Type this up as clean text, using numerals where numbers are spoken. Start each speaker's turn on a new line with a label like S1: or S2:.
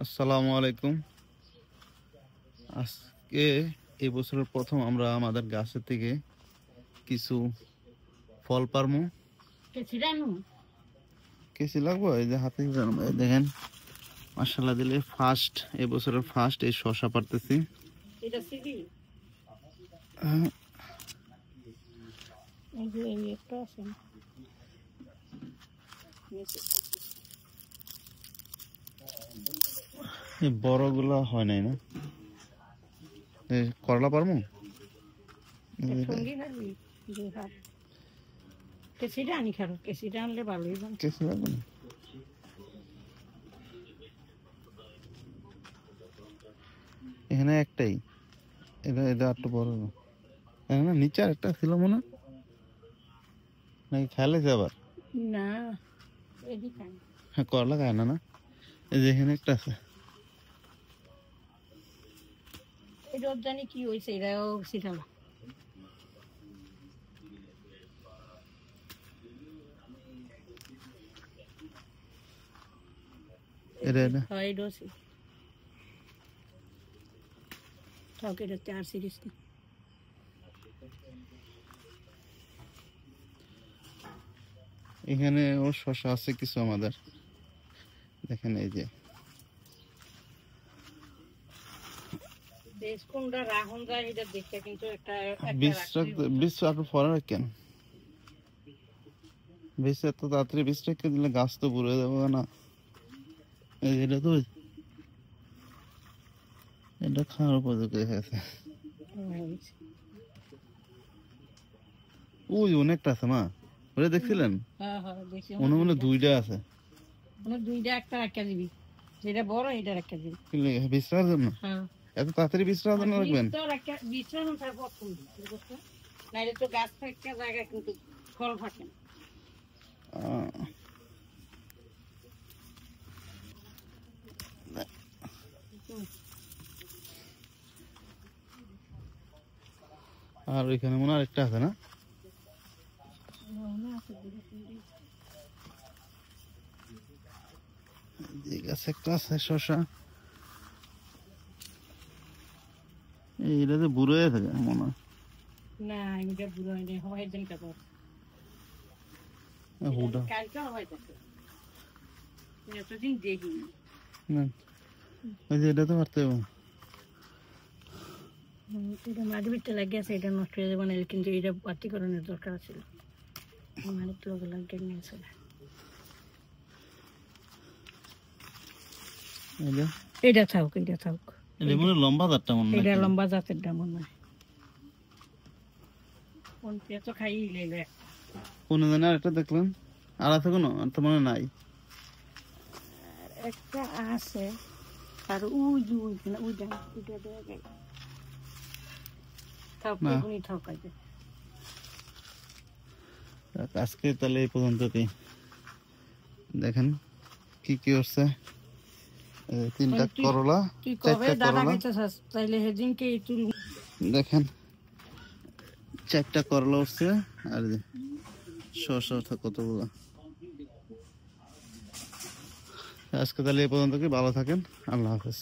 S1: আসসালামু আলাইকুম। আজকে এই বছরের প্রথম আমরা আমাদের গাছের থেকে কিছু ফল পারমু। কেসি লাগবো, এই যে হাতে দেখেন, মাশাআল্লাহ দিলে ফার্স্ট, এই বছরের ফার্স্ট এই শসা পারতেছি। এই বড়গুলা হয় নাই না, করলা পারমু। এখানে একটাই, এটা এটা একটু বড় না, নিচে আর একটা ছিল মনে, নাকি খেলেছে আবার?
S2: না,
S1: হ্যাঁ, করলা খায় না, না এই যে এখানে একটা আছে।
S2: এটা জানি কি হয়েছে, এটাও শিখালা।
S1: এটা এটা
S2: হয় ডোসি তাকে এটা 4 সিরিজ না।
S1: এখানে ও শসা আছে কিছু আমাদের, দেখেন এই যে
S2: দেশ কোনটা রাখুন যায় এটা দেখতে, কিন্তু একটা
S1: বীজ আপনি ফলে রাখেন, বীজ এত তাড়াতাড়ি বীজ রেখে দিলে গাছ তো বুড়ে যাবে না। এই যে এটা তো, এটা খাওয়ার উপযোগী হয়ে গেছে। ওই অনেকটা আছে মা, ওটা দেখছিলেন?
S2: হ্যাঁ হ্যাঁ দেখছি,
S1: মনে মনে দুইটা আছে।
S2: দুইটা একটা রাখা দিবি, যেটা বড় এটা রাখা দিবি।
S1: বীজটার জন্য
S2: হ্যাঁ,
S1: এত তাড়াতাড়ি বীজটার জন্য রাখবেন?
S2: বিশ্রাম থাকবো, নাইলে তো গাছ থাকা জায়গা কিন্তু ফল থাকে না।
S1: আর ওইখানে মনে হয় আরেকটা আছে না? এই গাছে একটা আছে শসা, এইটাতে বুড়ো হয়ে থাকে মনে হয়।
S2: না, এটা বুড়ো হয়নি, হয় দিন কাপড়
S1: হুডা
S2: কালকে হয় থাকে, এতদিন দেখিনি।
S1: না, ওই যে এটা তো পারতে হবে।
S2: এটা মাটি ভিতরে লাগিয়েছে, এটা নষ্ট হয়ে যাবে না, কিন্তু এটা বাতিকরণের দরকার ছিল। মানে তো লাগিয়ে নিয়েছে। এটা থাক, এটা থাক।
S1: এটা মনে লম্বা জাতটা মনে হয়,
S2: এটা লম্বা জাতের দাম মনে হয়। কোন পেঁচ খাই লেলে
S1: কোন জানে আরেকটা দেখলাম, আর আছে কোনো? আর তো মনে নাই।
S2: একটা আছে, আর ওই যে ওইটা দেওয়া যায়।
S1: আজকে তাহলে এই পর্যন্তই। দেখেন কি কি হচ্ছে, 3টা করলা, 4টা করলা, দেখেন 4টা করলা উঠছে, আর শসা কতগুলো। আজকে তাহলে এই পর্যন্ত, কি ভালো থাকেন, আল্লাহ হাফেজ।